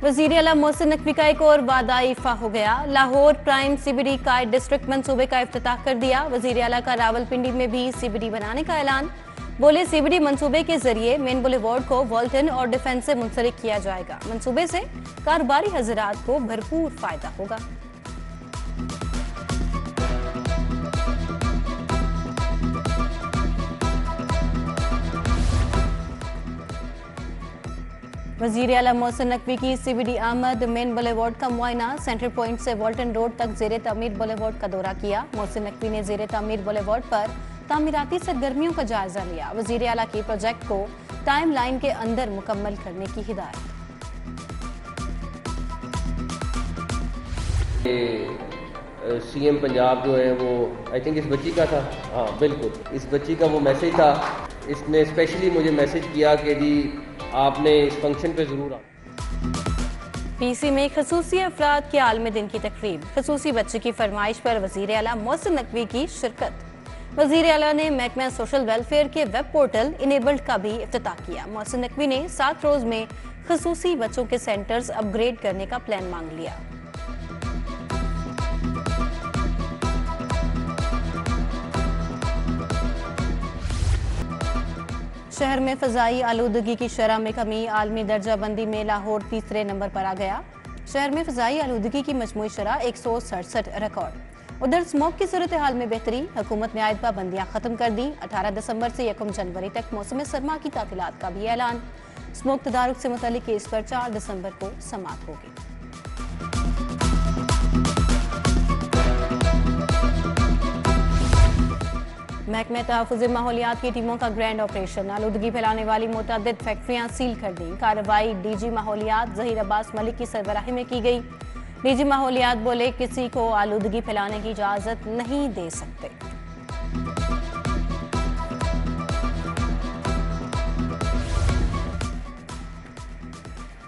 वज़ीर आला मोहसिन नकवी का एक और वादा इफा हो गया। लाहौर प्राइम सीबीडी का डिस्ट्रिक्ट मंसूबे का इफ्तिताह कर दिया। वज़ीर आला का रावलपिंडी में भी सीबीडी बनाने का ऐलान। बोले, सीबीडी मंसूबे के जरिए मेन बुलेवार्ड को वॉल्टन और डिफेंस से मुंसलिक किया जाएगा। मंसूबे से कारोबारी हजरात को भरपूर फायदा होगा। वज़ीर आला मोहसिन नकवी की सीबीडी आमद। मेन बुलेवार्ड का मुआयना। सेंट्रल पॉइंट से वॉल्टन रोड तक जेर तामीर बुलेवार्ड का दौरा किया। मोहसिन नकवी ने जेर तामीर बुलेवार्ड पर तामीराती सरगर्मियों का जायजा लिया। वज़ीर आला की प्रोजेक्ट को टाइम लाइन के अंदर मुकम्मल करने की हिदायत। सीएम पंजाब जो है वो आई थिंक इस बच्ची का था। हाँ बिल्कुल, इस बच्ची का वो मैसेज था। इसने स्पेशली मुझे मैसेज किया कि जी आपने इस फंक्शन पे ज़रूर आना। पीसी में खसूसी अफराद के आलमी दिन की तकरीब। खसूसी बच्चे की फरमाइश पर वज़ीर आला मोहसिन नकवी की शिरकत। वज़ीर आला ने महकमा सोशल वेलफेयर के वेब पोर्टल इनेबल्ड का भी इफ्तिताह किया। मोहसिन नकवी ने 7 रोज में खसूसी बच्चों के सेंटर्स अपग्रेड करने का प्लान मांग लिया। शहर में फ़ज़ाई आलूदगी की शरह में कमी। आलमी दर्जा बंदी में लाहौर तीसरे नंबर पर आ गया। शहर में फ़ज़ाई आलूदगी की मजमूई शरह 167 रिकॉर्ड। उधर स्मोक की सूरत हाल में बेहतरी। हुकूमत ने आयद पाबंदियां खत्म कर दी। 18 दिसंबर से 1 जनवरी तक मौसम सरमा की तातीलात का भी ऐलान। स्मोक तदारुक से मुतल्लिक केस पर 4 दिसंबर को समाअत होगी। महकमे तहफ़्फ़ुज़ माहौलियात की टीमों का ग्रैंड ऑपरेशन। आलूदगी फैलाने वाली मुतअद्दिद फैक्ट्रियां सील कर दी। कार्रवाई डीजी माहौलियात ज़हीर अब्बास मलिक की सरबराही में की गई। डीजी माहौलियात बोले, किसी को आलूदगी फैलाने की इजाज़त नहीं दे सकते।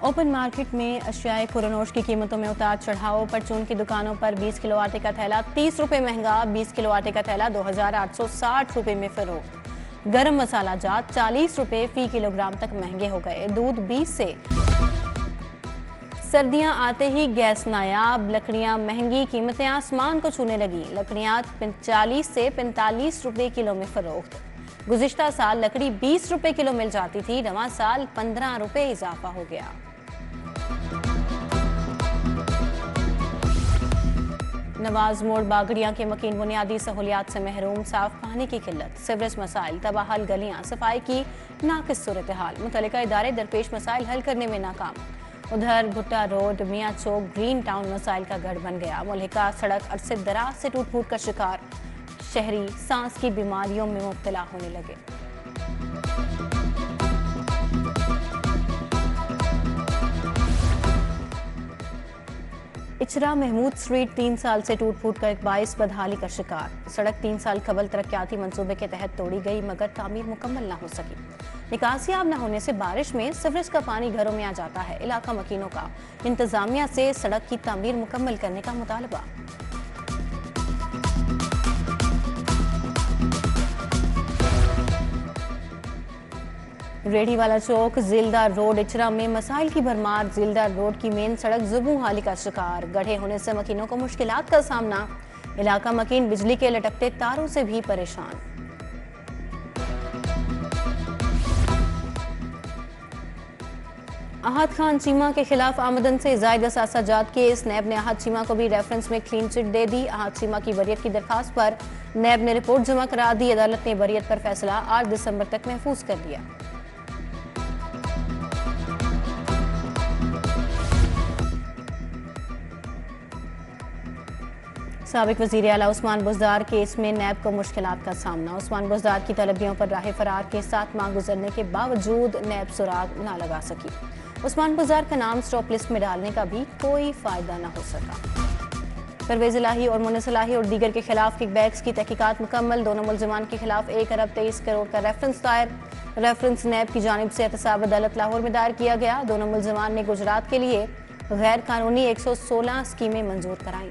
ओपन मार्केट में अशियाए खुरनोश की कीमतों में उतार चढ़ाव। परचून की दुकानों पर 20 किलो आटे का थैला 30 रुपए महंगा। 20 किलो आटे का थैला 2860 रुपए में फरोख्त। गरम मसाला जात 40 रुपए फी किलोग्राम तक महंगे हो गए। दूध 20 से। सर्दियां आते ही गैस नायाब। लकड़ियां महंगी, कीमतें आसमान को छूने लगी। लकड़ियां 40 से 45 रुपए किलो में फरोख्त। गुज़िश्ता साल लकड़ी 20 रुपए किलो मिल जाती थी, रवां साल 15 रुपए इजाफा हो गया। नवाज मोड़ बागड़ियां के मकीन बुनियादी सहूलियात से महरूम। साफ पानी की किल्लत, सीवरेज मसाइल, तबाहल गलियां, सफाई की नाकिस सूरत हाल। मुतल्लिका इदारे दरपेश मसाइल हल करने में नाकाम। उधर भुट्टा रोड मियाँ चौक ग्रीन टाउन मसाइल का गढ़ बन गया। मुल्हिका सड़क अरसे दराज से टूट फूट का शिकार। शहरी सांस की बीमारियों में मुब्तला होने लगे। इचरा महमूद स्ट्रीट 3 साल से टूट फूट का एक बाइस बदहाली का शिकार। सड़क 3 साल कबल तरक्याती मंसूबे के तहत तोड़ी गई, मगर तामीर मुकम्मल न हो सकी। निकासियाब न होने से बारिश में सीवरेज का पानी घरों में आ जाता है। इलाका मकीनों का इंतजामिया से सड़क की तामीर मुकम्मल करने का मुतालबा। रेडी वाला चौक झीलदार रोड इचरा में मसाइल की भरमार। झीलदार रोड की मेन सड़क ज़ुबू हाली का शिकार। गड्ढे होने से मकीनों को मुश्किलात का सामना। इलाका मकीन बिजली के लटकते तारों से भी परेशान। आहत खान चीमा के खिलाफ आमदन से जायद असासा जात केस। नैब ने आहत चीमा को भी रेफरेंस में क्लीन चिट दे दी। आहत चीमा की वरीयत की दरखास्त पर नैब ने रिपोर्ट जमा करा दी। अदालत ने वरीयत पर फैसला 8 दिसंबर तक महफूज कर दिया। साबिक वज़ीर आला उस्मान बुज़दार केस में नैब को मुश्किलात का सामना। उस्मान बुज़दार की तलबियों पर राह फरार के 7 माह गुजरने के बावजूद नैब सुराग न लगा सकी। उस्मान बुज़दार का नाम स्टॉप लिस्ट में डालने का भी कोई फायदा न हो सका। परवेज़ इलाही और मुनिस इलाही और दीगर के खिलाफ किकबैक्स की तहकीकात मुकम्मल। दोनों मुल्ज़िमान के खिलाफ 1 अरब 23 करोड़ का रेफरेंस दायर। रेफरेंस नैब की जानिब से एहतसाब अदालत लाहौर में दायर किया गया। दोनों मुल्ज़िमान ने गुजरात के लिए गैर कानूनी 116 स्कीमें मंजूर कराईं।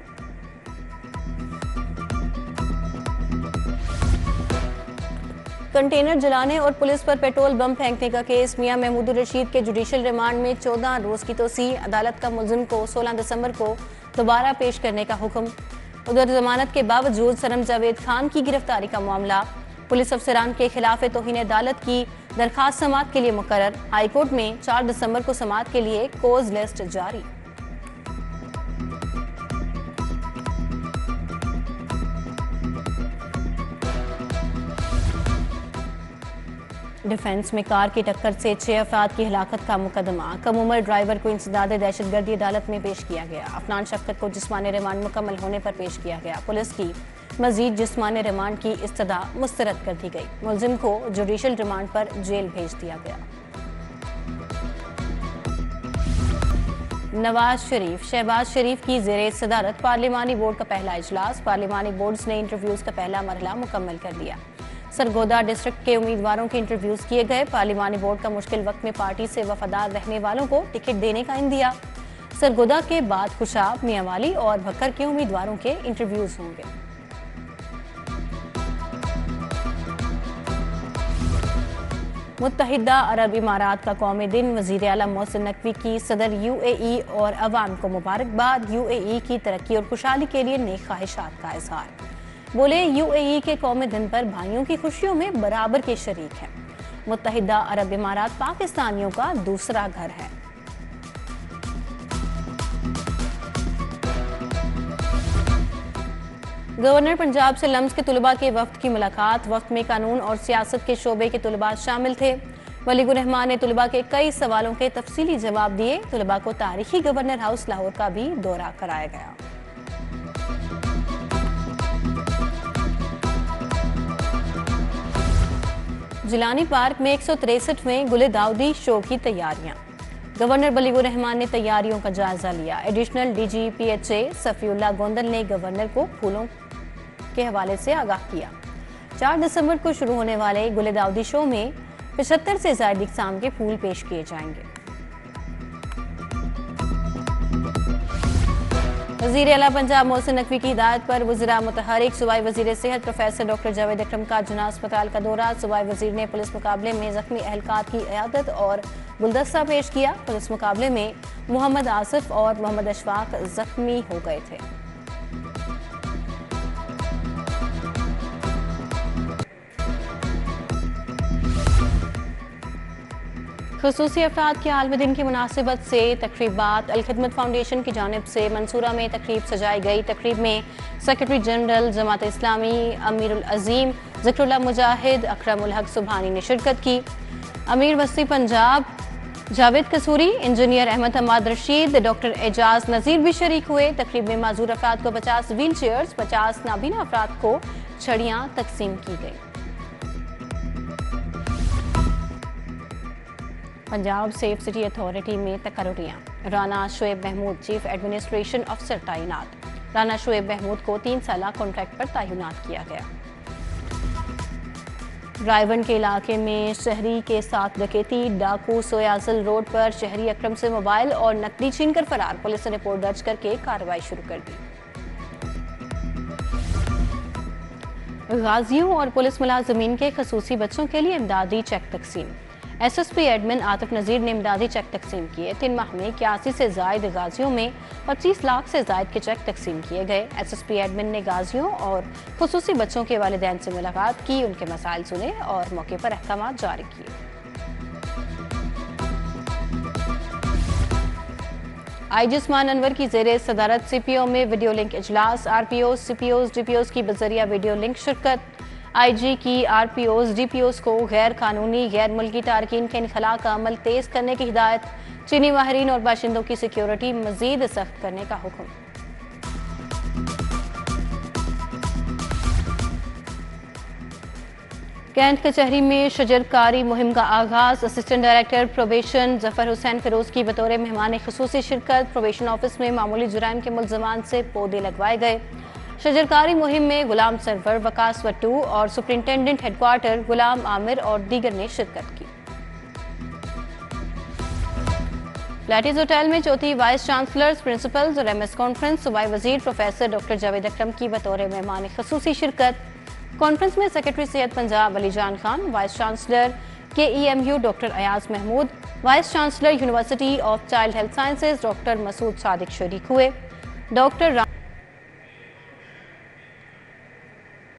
कंटेनर जलाने और पुलिस पर पेट्रोल बम फेंकने का केस। मियां महमूद रशीद के जुडिशल रिमांड में 14 रोज की तोसी। अदालत का मुलजिम को 16 दिसंबर को दोबारा पेश करने का हुक्म। उधर जमानत के बावजूद सरम जावेद खान की गिरफ्तारी का मामला। पुलिस अफसरान के खिलाफ तौहीन अदालत की दरखास्त समाअत के लिए मुकर्रर। हाईकोर्ट में 4 दिसंबर को समाअत के लिए कोज लिस्ट जारी। डिफेंस में कार की टक्कर से 6 अफराद की हिलाकत का मुकदमा। कम उम्र ड्राइवर को इंसदाद दहशतगर्दी अदालत में पेश किया गया। अफनान शफकत को जिस्मानी रिमांड मुकम्मल होने पर पेश किया गया। पुलिस की मजीद जिस्मानी रिमांड की इस्तदा मुस्तरद कर दी गई। मुलजिम को जुडिशल रिमांड पर जेल भेज दिया गया। नवाज शरीफ शहबाज शरीफ की ज़ेरे सदारत पार्लिमानी बोर्ड का पहला इजलास। पार्लिमानी बोर्ड्स ने इंटरव्यूज का पहला मरहला मुकम्मल कर लिया। सरगोदा डिस्ट्रिक्ट के उम्मीदवारों के इंटरव्यूज किए गए। पार्लिमानी बोर्ड का मुश्किल वक्त में पार्टी से वफादार रहने वालों को टिकट देने का इंदिया। सरगोदा के बाद खुशाब, मियांवाली और भक्कर के उम्मीदवारों के इंटरव्यूज होंगे। मुत्तहिदा अरब इमारात का कौमी दिन। वज़ीर आला मोहसिन नकवी की सदर UAE और अवाम को मुबारकबाद। UAE की तरक्की और खुशहाली के लिए नेक ख्वाहिशात का इजहार। बोले UAE के कौमी दिन पर भाइयों की खुशियों में बराबर के शरीक हैं। मुत्तहिदा अरब इमारात पाकिस्तानियों का दूसरा घर है। गवर्नर पंजाब से लम्स के तुलबा के वफ्द की मुलाकात। वफ्द में कानून और सियासत के शोबे के तुलबा शामिल थे। वलीगुर रहमान ने तुलबा के कई सवालों के तफसीली जवाब दिए। तुलबा को तारीखी गवर्नर हाउस लाहौर का भी दौरा कराया गया। जिलानी पार्क में 163वें गुले दाऊदी शो की तैयारियां। गवर्नर वलीगुर रहमान ने तैयारियों का जायजा लिया। Additional DG PHA Safiullah Gondal ने गवर्नर को फूलों के हवाले से आगाह किया। 4 दिसंबर को शुरू होने वाले गुले दाऊदी शो में 75 से ज्यादा इकसाम के फूल पेश किए जाएंगे। वज़ीर आला पंजाब मोहसिन नकवी की हिदायत पर वज़ीरा मुतहरिक सूबाई वज़ीर सेहत प्रोफेसर डॉक्टर जावेद अकरम का जना अस्पताल का दौरा। सूबाई वज़ीर ने पुलिस मुकाबले में जख्मी एहलकार की इयादत और गुलदस्ता पेश किया। पुलिस मुकाबले में मोहम्मद आसिफ और मोहम्मद अशफाक जख्मी हो गए थे। खुसूसी अफराद के आलमी दिन की मुनासिबत से तकरीबात। अलखिदमत फाउंडेशन की जानिब से मंसूरा में तकरीब सजाई गई। तकरीब में सेक्रेटरी जनरल जमात इस्लामी अमीरुल अजीम ज़िक्रुल्लाह मुजाहिद अकरमुल हक सुबहानी ने शिरकत की। अमीर वसी पंजाब जावेद कसूरी, इंजीनियर अहमद हमाद रशीद, डॉक्टर एजाज नज़ीर भी शरीक हुए। तकरीब में माजूर अफराद को 50 व्हील चेयर्स, 50 नाबीना अफराद को छड़ियाँ तकसीम की गई। पंजाब सेफ सिटी अथॉरिटी में तकर्रियाँ। राना शुएब महमूद चीफ एडमिनिस्ट्रेशन अफसर तैनात। राना शुएब महमूद को 3 साल कॉन्ट्रैक्ट पर तैनात किया गया। रायवन के इलाके में शहरी के साथ डकैती। डाकू सोयाजल रोड पर शहरी अकरम से मोबाइल और नकदी छीनकर फरार। पुलिस ने रिपोर्ट दर्ज करके कार्रवाई शुरू कर दी। गाजियों और पुलिस मुलाजमीन के खसूसी बच्चों के लिए इमदादी चेक तकसीम। SSP एडमिन आतिफ नज़ीर ने इमदादी चेक तकसीम किए। 3 माह में 81 से जायद गाजियों में 25 लाख से जायद के चेक तकसीम किए गए। SSP एडमिन ने गाजियों और खुसूसी बच्चों के वालिदैन से मुलाकात की, उनके मसाइल सुने और मौके पर अहकाम जारी किए। IG उस्मान अनवर की ज़ेरे सदारत CPO में वीडियो लिंक इजलास। RPOs, CPOs, DPOs की बजरिया वीडियो लिंक शिरकत। IG की RPOs, DPOs को गैर कानूनी गैर मुल्की तारकीन के इनखला का अमल तेज करने की हिदायत। चीनी माहिरीन और बाशिंदों की सिक्योरिटी मजीद सख्त करने का हुक्म। कैंट कचहरी में शजरकारी मुहिम का आगाज। Assistant director probation Zafar Hussain Feroz की बतौर मेहमान खुसूसी शिरकत। प्रोबेशन ऑफिस में मामूली जुराइम के मुल्जमान से पौधे लगवाए गए। शजरकारी मुहिम में गुलाम सरवर, वकास वट्टू और सुपरिंटेंडेंट हेडक्वार्टर गुलाम आमिर और दीगर ने शिरकत की। प्लेटिस होटल में चौथी वाइस चांसलर्स, प्रिंसिपल्स और MS कॉन्फ्रेंस। सूबाई वजीर प्रोफेसर डॉक्टर जावेद अकरम की बतौर मेहमान खुसूसी शिरकत। कॉन्फ्रेंस में सेक्रेटरी सेहत Punjab Alijan Khan, vice chancellor KEMU doctor Ayaz Mahmood, vice chancellor university of child health sciences doctor Masood Sadiq शरीक हुए। डॉक्टर